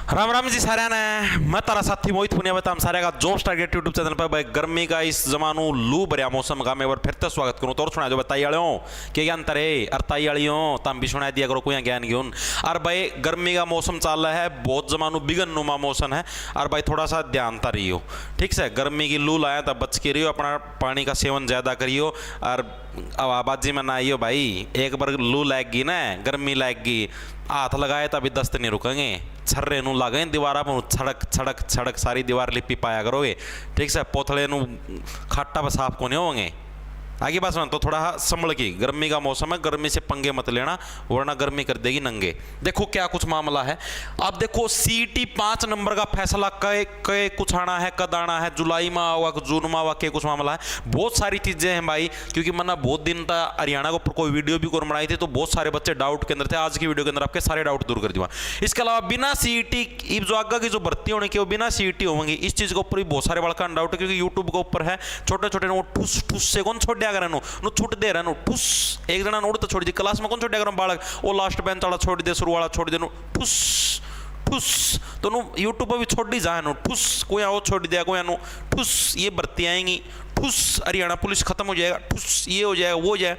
राम राम जी सारे ने मैं तारा साथी मोहित पुनिया बता हम सारे का जॉब टारगेट यूट्यूब चैनल पर भाई गर्मी का इस जमानू लू भरिया मौसम का मैं एक बार फिर से स्वागत करूँ तो सुना जो बताई आलियों कि क्या अंतर है अरताई आलियों तम भी सुना दिया करो कोई ज्ञान घेन और भाई गर्मी का मौसम चल रहा है बहुत जमानू बिगन नुमा मौसम है और भाई थोड़ा सा ध्यान ता रही हो ठीक से गर्मी की लू लाया तब बच के रही हो अपना पानी का सेवन ज़्यादा करियो और आबादी में ना आइयो भाई एक बार लू लगेगी ना गर्मी लगेगी हाथ लगाए तभी दस्त नहीं रुकेंगे छर्रे नू लागे दीवारा पर छड़क छड़क छड़क सारी दीवार लिपी पाया करोगे ठीक से पोथले नू खाटा पर साफ को नहीं होंगे आगे बात सुन तो थोड़ा संभल की गर्मी का मौसम है गर्मी से पंगे मत लेना वरना गर्मी कर देगी नंगे। देखो क्या कुछ मामला है अब देखो सीटी 5 नंबर का फैसला कई कुछ आना है कद आना है जुलाई में हुआ जून में हुआ के कुछ मामला है बहुत सारी चीजें हैं भाई क्योंकि मना बहुत दिन तक हरियाणा के ऊपर कोई वीडियो भी कौन बनाई थी तो बहुत सारे बच्चे डाउट के अंदर थे। आज की वीडियो के अंदर आपके सारे डाउट दूर कर दिया। इसके अलावा बिना सीईटी जो आगे की जो भर्ती होने की वो बिना सीईटी होंगी इस चीज के ऊपर भी बहुत सारे बड़का डाउट है क्योंकि यूट्यूब के ऊपर है छोटे छोटे ठुस ठुस से कौन छोड़ नु छूट दे रहा ठुस एक जना नोड़ तो छोड़ दी क्लास में कौन छोड़ दिया बालक वो लास्ट बेंच वाला छोड़ दे शुरू वाला छोड़ दे ठुस ठुस तो नु यूट्यूब पर भी छोड़ दी जाए ठुस कोई वो छोड़ दिया कोई ठुस ये भर्ती आएंगी ठुस हरियाणा पुलिस खत्म हो जाएगा ठुस ये हो जाएगा वो हो जाए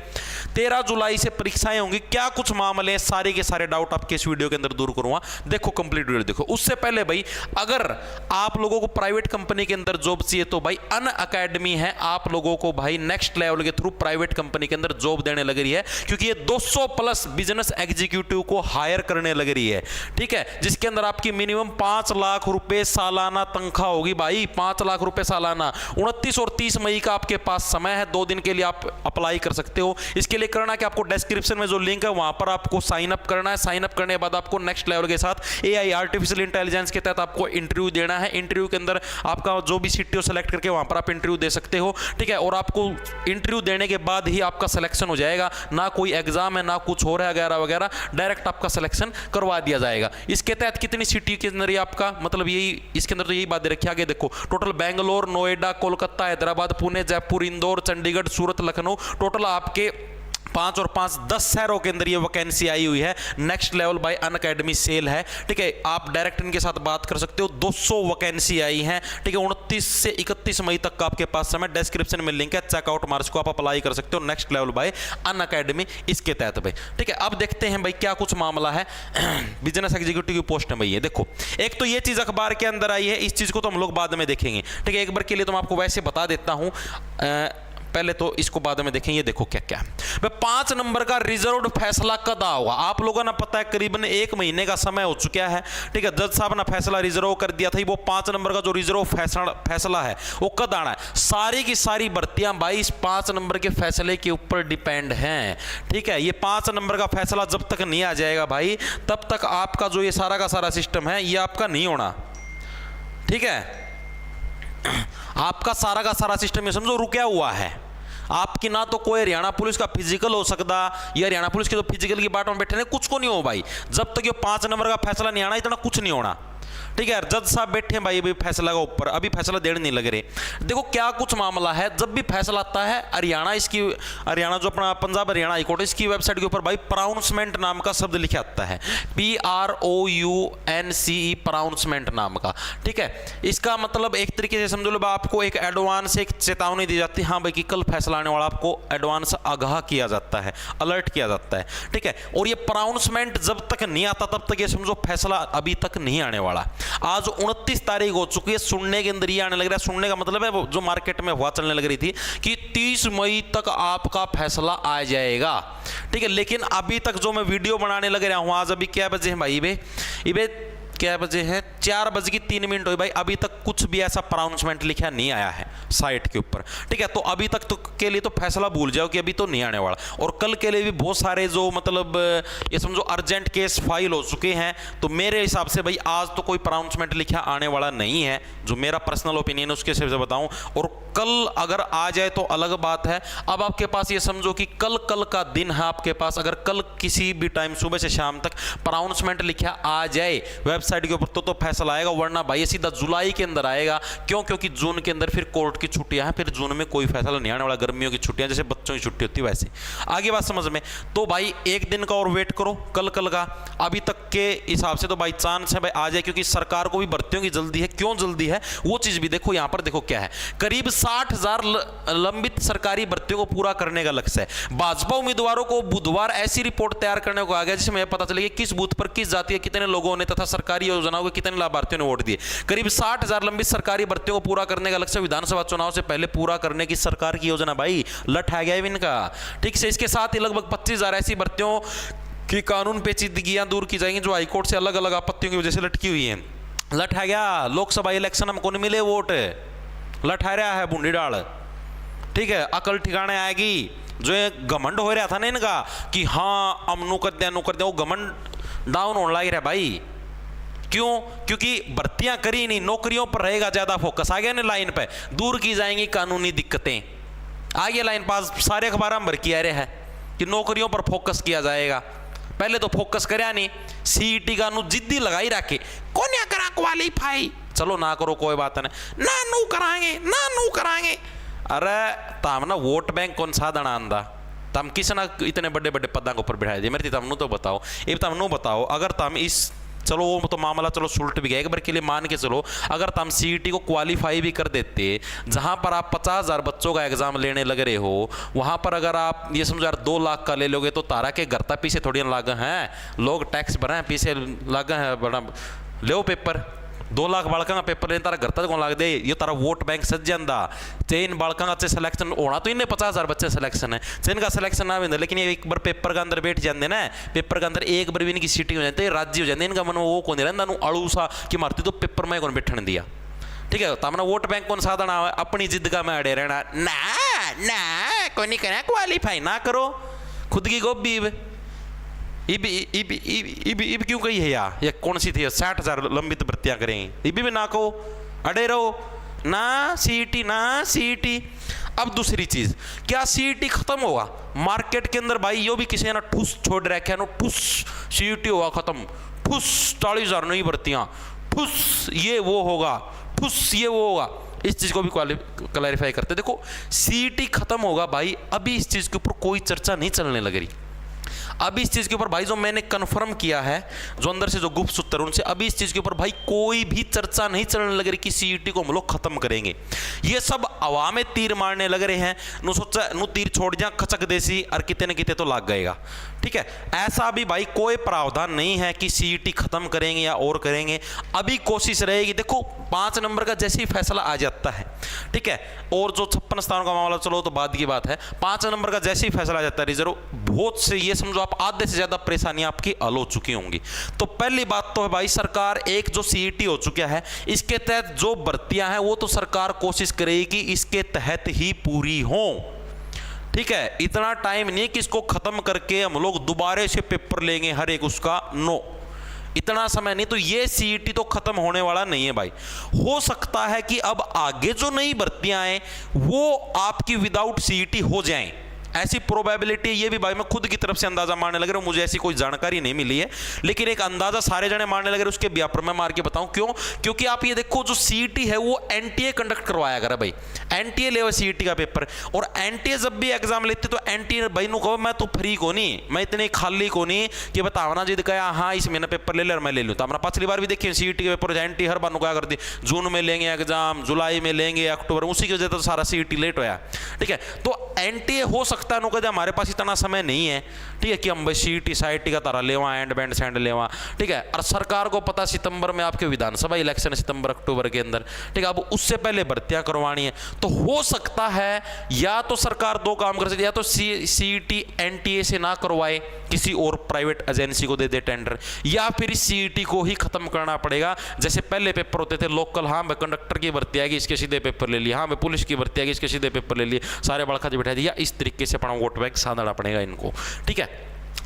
13 जुलाई से परीक्षाएं होंगी क्या कुछ मामले हैं सारे के सारे डाउट आपके इस वीडियो के अंदर दूर करूंगा। देखो कंप्लीट वीडियो देखो। उससे पहले भाई अगर आप लोगों को प्राइवेट कंपनी के अंदर जॉब चाहिए तो भाई अन अकेडमी है आप लोगों को भाई नेक्स्ट लेवल के थ्रू प्राइवेट कंपनी के अंदर जॉब देने लग रही है क्योंकि ये 200 प्लस बिजनेस एग्जीक्यूटिव को हायर करने लग रही है ठीक है जिसके अंदर आपकी मिनिमम 5 लाख रुपए सालाना तनख्वाह होगी भाई 5 लाख रुपए सालाना। 29 और 30 मई का आपके पास समय है 2 दिन के लिए आप अप्लाई कर सकते हो। इसके लिए करना कि आपको डिस्क्रिप्शन में जो लिंक है वहां पर आपको साइन अप करना है। साइन अप करने के बाद आपको नेक्स्ट लेवल के साथ एआई आर्टिफिशियल इंटेलिजेंस के तहत आपको इंटरव्यू देना है। इंटरव्यू के अंदर आपका जो भी सीटीओ सेलेक्ट करके वहां पर आप इंटरव्यू दे सकते हो ठीक है और आपको इंटरव्यू देने के बाद ही आपका सिलेक्शन हो जाएगा ना कोई एग्जाम है ना कुछ हो रहा है वगैरह वगैरह डायरेक्ट आपका सिलेक्शन करवा दिया जाएगा। इसके तहत कितनी सिटी के अंदर आपका मतलब यही इसके अंदर तो यही बात रखी आगे देखो टोटल बेंगलोर नोएडा कोलकाता हैदराबाद पुणे जयपुर इंदौर चंडीगढ़ सूरत लखनऊ टोटल आपके 5 और 5 10 शहरों के अंदर ये वैकेंसी आई हुई है। Next level by Unacademy cell है ठीक है आप डायरेक्ट इनके साथ बात कर सकते हो। 200 वैकेंसी आई है ठीक है 29 से 31 मई तक का आपके पास समय डिस्क्रिप्शन में लिंक है चेकआउट मार्च को आप अप्लाई कर सकते हो next level by Unacademy इसके तहत भाई ठीक है। अब देखते हैं भाई क्या कुछ मामला है बिजनेस एग्जीक्यूटिव की पोस्ट है भाई ये देखो एक तो ये चीज अखबार के अंदर आई है इस चीज को तो हम लोग बाद में देखेंगे ठीक है एक बार के लिए तो मैं आपको वैसे बता देता हूं पहले तो इसको बाद में देखेंगे। देखो क्या क्या है 5 नंबर का रिजर्व फैसला कद होगा आप लोगों ने पता है करीबन 1 महीने का समय हो चुका है ठीक है जज साहब ने फैसला रिजर्व कर दिया था वो 5 नंबर का जो रिजर्व फैसला है वो कद आना है। सारी की सारी भर्तियां 5 नंबर के फैसले के ऊपर डिपेंड हैं ठीक है। ये 5 नंबर का फैसला जब तक नहीं आ जाएगा भाई तब तक आपका जो ये सारा का सारा सिस्टम है ये आपका नहीं होना ठीक है। आपका सारा का सारा सिस्टम ये समझो रुका हुआ है आपकी ना तो कोई हरियाणा पुलिस का फिजिकल हो सकता या हरियाणा पुलिस के जो फिजिकल की बाट में बैठे कुछ को नहीं हो भाई जब तक ये 5 नंबर का फैसला नहीं आना इतना कुछ नहीं होना ठीक है। जज साहब बैठे हैं भाई अभी फैसला का ऊपर अभी फैसला देने नहीं लग रहे। देखो क्या कुछ मामला है जब भी फैसला आता है हरियाणा जो अपना पंजाब हरियाणा हाईकोर्ट इसकी वेबसाइट के ऊपर भाई प्राउंसमेंट नाम का शब्द लिखा आता है PROUNCE प्राउंसमेंट नाम का ठीक है। इसका मतलब एक तरीके से समझ लो आपको एक एडवांस एक चेतावनी दी जाती है हाँ भाई कि कल फैसला आने वाला आपको एडवांस आगाह किया जाता है अलर्ट किया जाता है ठीक है। और ये प्राउंसमेंट जब तक नहीं आता तब तक ये समझो फैसला अभी तक नहीं आने वाला। आज 29 तारीख हो चुकी है सुनने के अंदर ये आने लग रहा है सुनने का मतलब है जो मार्केट में हवा चलने लग रही थी कि 30 मई तक आपका फैसला आ जाएगा ठीक है। लेकिन अभी तक जो मैं वीडियो बनाने लग रहा हूं आज अभी क्या बजे हैं भाई इबे क्या बजे हैं 4:03 हुई भाई अभी तक कुछ भी ऐसा प्राउंसमेंट लिखा नहीं आया है साइट के ऊपर ठीक है। तो अभी तक तो के लिए तो फैसला भूल जाओ कि अभी तो नहीं आने वाला और कल के लिए भी बहुत सारे जो मतलब ये समझो अर्जेंट केस फाइल हो चुके हैं तो मेरे हिसाब से भाई आज तो कोई प्राउंसमेंट लिखा आने वाला नहीं है जो मेरा पर्सनल ओपिनियन है उसके हिसाब से बताऊं। और कल अगर आ जाए तो अलग बात है। अब आपके पास ये समझो कि कल का दिन है आपके पास अगर कल किसी भी टाइम सुबह से शाम तक प्राउंसमेंट लिखा आ जाए वेबसाइट के ऊपर तो फैसला आएगा वरना भाई सीधा जुलाई के अंदर आएगा क्यों क्योंकि जून के अंदर फिर कोर्ट कोर्ट की छुट्टियां हैं, फिर जून में कोई फैसला नहीं आने वाला, गर्मियों की छुट्टियां जैसे बच्चों की छुट्टी होती है वैसे। आगे बात समझ में, तो भाई एक दिन का और वेट करो, कल का अभी तक के हिसाब से तो बाई चांस है भाई आ जाए, क्योंकि सरकार को भी भर्तियों की जल्दी है। क्यों जल्दी है वो चीज भी देखो, यहां पर देखो क्या है, करीब 60,000 लंबित सरकारी भर्तियों को पूरा करने का लक्ष्य है। भाजपा उम्मीदवारों को बुधवार ऐसी रिपोर्ट तैयार करने को आ गया जिसमें पता चलेगा किस बूथ पर किस जाति के कितने लोगों ने तथा सरकारी योजनाओं के कितने लाभार्थियों ने वोट दिए। करीब 60,000 लंबित सरकारी भर्तियों को पूरा करने का लक्ष्य विधानसभा चुनाव से पहले पूरा करने की सरकार की योजना भाई लट आ गया है इनका। ठीक से इसके साथ ही लगभग 25,000 ऐसी भर्तियों की कानून पेचीदगियां दूर की जाएंगी जो हाईकोर्ट से अलग अलग आपत्तियों की वजह से लटकी हुई हैं। लट आ गया, लोकसभा इलेक्शन में कौन मिले वोट, लट आ रहा है बूंदी डाल। ठीक है, अकल ठिकाने आएगी। जो ये घमंड हो रहा था ना इनका कि हाँ अमनु कर दिया, वो घमंड डाउन होने लग रहा है भाई। क्यों? क्योंकि भर्तियां करी नहीं, नौकरियों पर रहेगा ज्यादा फोकस। आ गया ना लाइन पे, दूर की जाएंगी कानूनी दिक्कतें। आ गया लाइन पास, सारे अखबार में भर के आ रहे हैं कि नौकरियों पर फोकस किया जाएगा। पहले तो फोकस करया नहीं, सीईटी का नु जिद्दी लगाई रखे, कौन या करा क्वालिफाई, चलो ना करो कोई बात नहीं, ना नू कराएंगे। अरे तम ना वोट बैंक कौन साधन आंदा, तम किस ना इतने बड़े बड़े पदों के ऊपर बिठाए दिए मेरे, तमनु तो बताओ। ये तमनु बताओ, अगर तम इस, चलो वो तो मामला चलो सुलट भी गया, एक बार के लिए मान के चलो, अगर तुम सीईटी को क्वालिफाई भी कर देते, जहां पर आप 50,000 बच्चों का एग्जाम लेने लग रहे हो, वहां पर अगर आप ये समझो यार 2 लाख का ले लोगे तो तारा के घर तक पीछे थोड़ी लाग हैं, लोग टैक्स भरे हैं पीछे लाग हैं, बड़ा ले पेपर 2 लाख बालका का पेपर लेने तारा घर तक कौन लाग दे, ये तारा वोट बैंक सज जाता। चाहे इन बालका का सिलेक्शन होना तो इन्हें 50,000 बच्चे सिलेक्शन है, चाहे इनका सिलेक्शन ना भी, लेकिन ये एक बार पेपर के अंदर बैठ जाते ना, पेपर के अंदर एक बार भी इनकी सीटिंग हो जाती है, राज्य हो जाते हैं, इनका मन वो कौन रहता अड़ू सा कि मारती तो पेपर में कौन बैठने दिया। ठीक है, तो हमने वोट बैंक कौन साधन अपनी जिद का मैं अड़े रहना, ना कोई नहीं करें क्वालिफाई, ना करो खुद की गोभी। इब क्यों कही है यार, ये कौन सी थी 60,000 लंबित भर्तियां करेंगे, इब भी ना कहो, अड़े रहो ना सीईटी। अब दूसरी चीज, क्या सीईटी खत्म होगा मार्केट के अंदर भाई, यो भी किसी ने ठूस छोड़ रखा है, ठूस सीईटी होगा खत्म, ठूस 40,000 नई भर्तियां, ठूस ये वो होगा, ठूस ये वो होगा। इस चीज को भी क्लैरिफाई करते, देखो सीईटी खत्म होगा भाई, अभी इस चीज के ऊपर कोई चर्चा नहीं चलने लग रही। अभी इस चीज के ऊपर भाई जो मैंने कंफर्म किया है, जो अंदर से जो गुप्त सूत्र उनसे, अभी इस चीज के ऊपर भाई कोई भी चर्चा नहीं चलने लग रही कि सीईटी को हम लोग खत्म करेंगे। ये सब हवा में तीर मारने लग रहे हैं, नु सोचा नु तीर छोड़ जा खचक देसी और कितने न कितने तो लग गएगा। ठीक है, ऐसा भी भाई कोई प्रावधान नहीं है कि सीईटी खत्म करेंगे या और करेंगे। अभी कोशिश रहेगी, देखो 5 नंबर का जैसे ही फैसला आ जाता है, ठीक है, और जो 56 स्थानों का मामला चलो तो बाद की बात है, 5 नंबर का जैसे ही फैसला आ जाता है रिजर्व, बहुत से ये समझो आप आधे से ज्यादा परेशानियां आपकी हल हो चुकी होंगी। तो पहली बात तो है भाई, सरकार एक जो सीईटी हो चुका है, इसके तहत जो भर्तियां हैं वो तो सरकार कोशिश करेगी कि इसके तहत ही पूरी हो। ठीक है, इतना टाइम नहीं कि इसको खत्म करके हम लोग दोबारा से पेपर लेंगे हर एक उसका, नो, इतना समय नहीं। तो ये सीईटी तो खत्म होने वाला नहीं है भाई। हो सकता है कि अब आगे जो नई भर्तियां आए वो आपकी विदाउट सीईटी हो जाएं, ऐसी प्रोबेबिलिटी, ये भी भाई मैं खुद की तरफ से अंदाजा मारने लग रहा हूं, मुझे ऐसी कोई जानकारी नहीं मिली है, लेकिन एक अंदाजा सारे जने मारने लगे, उसके व्यापर में मार के बताऊं क्यों। क्योंकि आप ये देखो जो सीईटी है वो एनटीए कंडक्ट करवाया करा भाई, एनटीए ले सीईटी का पेपर, और एनटीए जब भी एग्जाम लेते तो एनटीए भाई नु कहो मैं तो फ्री को नहीं, मैं इतने खाली को नहीं कि बतावना जिद कहा हाँ इस महीने पेपर ले ले और मैं ले लूँ। तो हमने पिछली बार भी देखिए सीईटी के पेपर एनटीए हर बार नु क्या करती, जून में लेंगे एग्जाम, जुलाई में लेंगे, अक्टूबर, उसी की वजह से सारा सीईटी लेट होया। ठीक है, तो एनटीए हो सकता है नु कहते हमारे पास इतना समय नहीं है, ठीक है, कि हम भाई सीईटी साईटी का तारा लेवा एंड बैंड सैंड लेवा। ठीक है, और सरकार को पता सितंबर में आपके विधानसभा इलेक्शन है, सितंबर अक्टूबर के अंदर। ठीक है, अब उससे पहले भर्तियां करवानी है, तो हो सकता है या तो सरकार 2 काम कर सकती है, या तो सीईटी एनटीए से ना करवाए, किसी और प्राइवेट एजेंसी को दे दे टेंडर, या फिर इस सीईटी को ही खत्म करना पड़ेगा। जैसे पहले पेपर होते थे लोकल, हाँ भाई कंडक्टर की भर्ती आएगी इसके सीधे पेपर ले लिए, हाँ भाई पुलिस की भर्ती आएगी इसके सीधे पेपर ले लिए, सारे बड़का जी बैठा दिया, इस तरीके से अपना वोट बैंक साधना पड़ेगा इनको। ठीक है,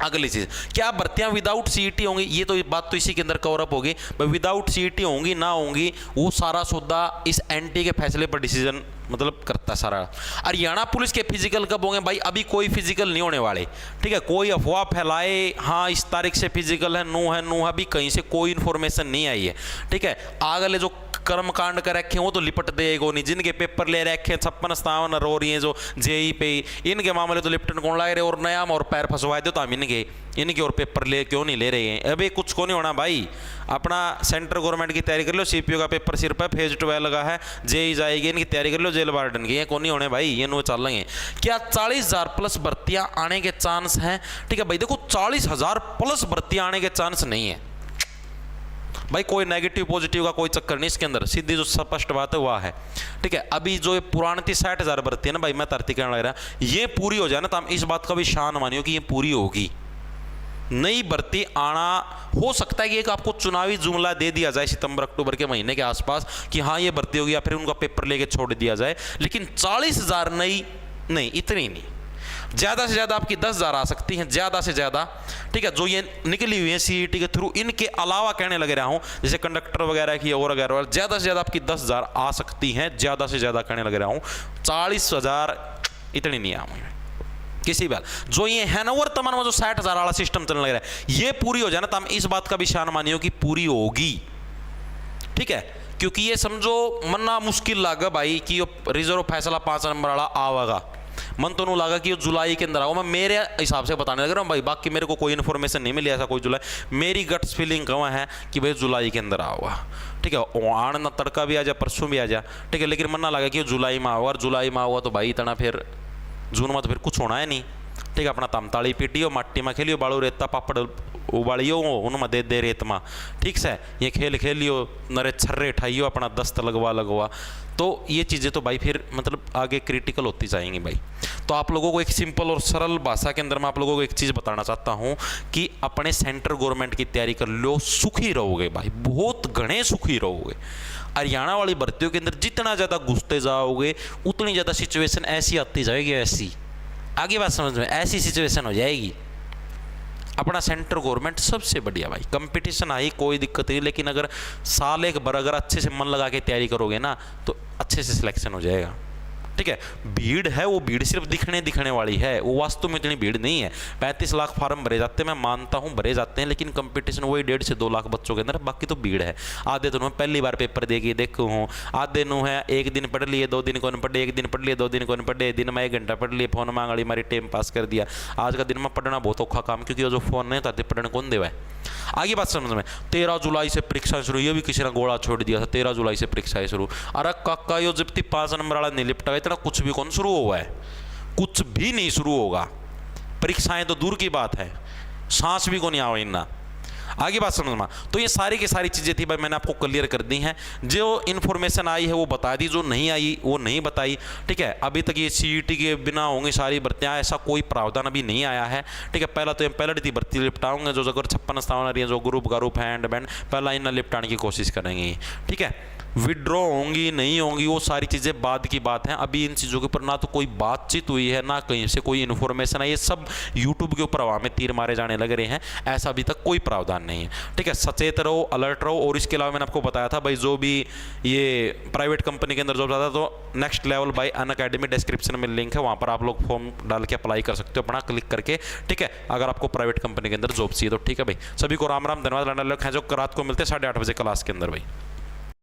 अगली चीज, क्या भर्तियां विदाउट सीईटी होंगी, ये तो बात तो इसी के अंदर कवर अप होगी। विदाउट सीईटी होंगी ना होंगी वो सारा सौदा इस एनटीए के फैसले पर डिसीजन मतलब करता सारा। हरियाणा पुलिस के फिजिकल कब होंगे भाई? अभी कोई फिजिकल नहीं होने वाले, ठीक है। कोई अफवाह फैलाए हाँ इस तारीख से फिजिकल है, नू है, अभी कहीं से कोई इन्फॉर्मेशन नहीं आई है, ठीक है। आगले जो कर्मकांड कर रखे हैं वो तो लिपट देगा नहीं, जिनके पेपर ले रखे हैं 56-57 रो रही हैं जो जेई पे, इनके मामले तो लिपटन कौन ला रहे, और नया और पैर फंसवाए दो तो हम इनके और पेपर ले क्यों नहीं ले रहे हैं? अभी कुछ को नहीं होना भाई, अपना सेंट्रल गवर्नमेंट की तैयारी कर लो, सीपीओ का पेपर सिर पर फेज 12 लगा है, जेई जाएगी, इनकी तैयारी कर लो, जेल वार्डन की, ये कौन नहीं होने भाई, ये नो चल रहे हैं। क्या 40,000 प्लस भर्तियां आने के चांस हैं? ठीक है भाई, देखो 40,000 प्लस भर्तियां आने के चांस नहीं है भाई, कोई नेगेटिव पॉजिटिव का कोई चक्कर नहीं इसके अंदर, सीधी जो स्पष्ट बात है वह है, ठीक है। अभी जो ये पुरानी थी 60,000 भर्ती है ना भाई, मैं धरती कहने लग रहा, ये पूरी हो जाए ना तो हम इस बात का भी शान मानियो कि ये पूरी होगी। नई भर्ती आना हो सकता है कि एक आपको चुनावी जुमला दे दिया जाए सितंबर अक्टूबर के महीने के आसपास कि हाँ ये भर्ती होगी, या फिर उनका पेपर लेके छोड़ दिया जाए, लेकिन 40,000 नई नहीं, इतनी नहीं, ज़्यादा से ज़्यादा आपकी 10,000 आ सकती हैं, ज़्यादा से ज़्यादा, ठीक है। जो ये निकली हुई है सीईटी के थ्रू, इनके अलावा कहने लगे रहा हूँ, जैसे कंडक्टर वगैरह की और वगैरह, ज़्यादा से ज़्यादा आपकी 10,000 आ सकती हैं, ज़्यादा से ज़्यादा कहने लगे रहा हूँ। 40,000 इतनी नहीं आऊँगी किसी बात। जो ये है ना वर्तमान में जो 60,000 वाला सिस्टम चलने लग रहा है, ये पूरी हो जाए ना तो हम इस बात का भी शान मानियो कि पूरी होगी, ठीक है। क्योंकि ये समझो मन्ना मुश्किल लगा भाई कि ये रिजर्व फैसला 5 नंबर वाला आवेगा, मन तो नहीं लगा कि जुलाई के अंदर आऊँ, मैं मेरे हिसाब से बताने लग रहा हूँ भाई, बाकी मेरे को कोई इन्फॉर्मेशन नहीं मिली ऐसा कोई जुलाई, मेरी गट्स फीलिंग कहाँ है कि भाई जुलाई के अंदर आऊँगा, ठीक है। आने ना तड़का भी आ जाए, परसों भी आ जाए, ठीक है, लेकिन मन ना लगा कि जुलाई में आऊँगा, और जुलाई में आऊँगा तो भाई इतना फिर जून में तो फिर कुछ होना है नहीं, ठीक है। अपना तमताड़ी पीटियो, मट्टी में खेलियो, बाड़ू रेता पापड़ उबालियो उनमें दे रेत में, ठीक से ये खेल खेलियो, नरे छर्रे ठाइयो, अपना दस्त लगवा, तो ये चीज़ें तो भाई फिर मतलब आगे क्रिटिकल होती जाएंगी भाई। तो आप लोगों को एक सिंपल और सरल भाषा के अंदर मैं आप लोगों को एक चीज़ बताना चाहता हूँ कि अपने सेंट्रल गवर्नमेंट की तैयारी कर लो, सुखी रहोगे भाई, बहुत घने सुखी रहोगे। हरियाणा वाली भर्तियों के अंदर जितना ज़्यादा घुसते जाओगे उतनी ज़्यादा सिचुएशन ऐसी आती जाएगी, ऐसी आगे बात समझ में, ऐसी सिचुएशन हो जाएगी। अपना सेंट्रल गवर्नमेंट सबसे बढ़िया भाई, कंपटीशन आई कोई दिक्कत नहीं, लेकिन अगर साल एक बार अगर अच्छे से मन लगा के तैयारी करोगे ना तो अच्छे से सिलेक्शन हो जाएगा, ठीक है। भीड़ है, वो भीड़ सिर्फ दिखने वाली है, वो वास्तव में इतनी भीड़ नहीं है। 35 लाख फार्म भरे जाते हैं, मैं मानता हूँ भरे जाते हैं, लेकिन कंपटीशन वही 1.5 से 2 लाख बच्चों के अंदर, बाकी तो भीड़ है। आधे तो मैं पहली बार पेपर दे के देखो हूँ, आधे नु है 1 दिन पढ़ लिए, 2 दिन को नहीं पढ़े, 1 दिन पढ़ लिए, 2 दिन को नहीं पढ़े, दिन में 1 घंटा पढ़ लिए, फोन में आंगली मारी टाइम पास कर दिया। आज का दिन में पढ़ना बहुत औखा काम, क्योंकि वो जो फोन नहीं था पढ़ने कौन देवा है। आगे बात समझ में, 13 जुलाई से परीक्षा शुरू, ये भी किसी ने गोला छोड़ दिया था, 13 जुलाई से परीक्षाएं शुरू। अरे काका यो जब 5 नंबर वाला नहीं लिपटा, इतना कुछ भी कौन शुरू हुआ है, कुछ भी नहीं शुरू होगा। परीक्षाएं तो दूर की बात है, सांस भी को नहीं आवे इतना। आगे बात समझ में, तो ये सारी की सारी चीज़ें थी भाई, मैंने आपको क्लियर कर दी हैं। जो इन्फॉर्मेशन आई है वो बता दी, जो नहीं आई वो नहीं बताई, ठीक है। अभी तक ये सीईटी के बिना होंगी सारी भर्तियाँ, ऐसा कोई प्रावधान अभी नहीं आया है, ठीक है। पहला तो पहले थी भर्ती लिपटाऊंगे, जो अगर 56-57 रही है, जो ग्रुप हैंड बैंड, पहला इन लिपटाने की कोशिश करेंगे, ठीक है। विड्रॉ होंगी नहीं होंगी वो सारी चीज़ें बाद की बात है। अभी इन चीज़ों के ऊपर ना तो कोई बातचीत हुई है, ना कहीं से कोई इन्फॉर्मेशन है, ये सब यूट्यूब के ऊपर हवा में तीर मारे जाने लग रहे हैं, ऐसा अभी तक कोई प्रावधान नहीं है, ठीक है। सचेत रहो, अलर्ट रहो। और इसके अलावा मैंने आपको बताया था भाई, जो भी ये प्राइवेट कंपनी के अंदर जॉब जाता है तो next level bye Unacademy, description में लिंक है, वहाँ पर आप लोग फॉर्म डाल के अप्लाई कर सकते हो अपना क्लिक करके, ठीक है। अगर आपको प्राइवेट कंपनी के अंदर जॉब चाहिए तो, ठीक है भाई। सभी को राम राम, धन्यवाद। जो रात को मिलते हैं 8:30 बजे क्लास के अंदर भाई।